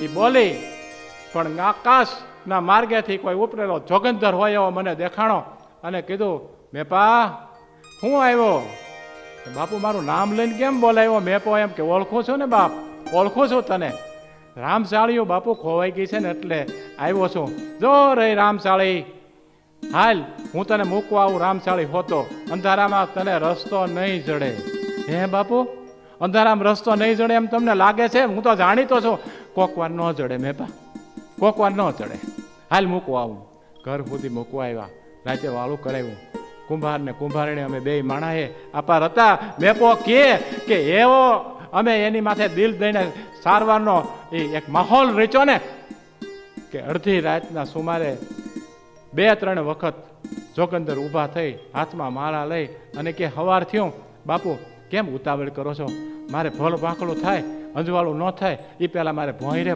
એ બોલી, પણ આકાશના માર્ગેથી કોઈ ઉપરેલો જોગંદર હોય એવો મને દેખાણો અને કીધું, મેપા હું આવ્યો? બાપુ મારું નામ લઈને કેમ બોલાવ્યો? મેપો એમ કે ઓળખું છું ને બાપ, ઓળખું છું તને. રામસાળીઓ બાપુ ખોવાઈ ગઈ છે ને એટલે આવ્યો છું. જો રે રામસાળી, હાલ હું તને મૂકવા આવું. રામસાળી હોતો અંધારામાં તને રસ્તો નહીં જડે. હે બાપુ, અંધારામાં રસ્તો નહીં જડે એમ તમને લાગે છે? હું તો જાણીતો છું કોક વાર ન જડે મેપા, કોક વાર ન જડે. હાલ મૂકવા આવું. ઘર સુધી મૂકવા આવ્યા. રાતે વાળું કરાવ્યું. કુંભાર ને કુંભારણી અમે બે માણાએ અપાર હતા. મેપો કે એવો અમે એની માથે દિલ દઈને સારવારનો એક માહોલ રચ્યો ને કે અડધી રાતના સુમારે 2-3 વખત જોગંદર ઊભા થઈ હાથમાં માળા લઈ અને કે હવાર થયું બાપુ કેમ ઉતાવળ કરો છો? મારે ભલ ભાખલું થાય, અંજવાળું ન થાય એ પહેલાં મારે ભોંયરે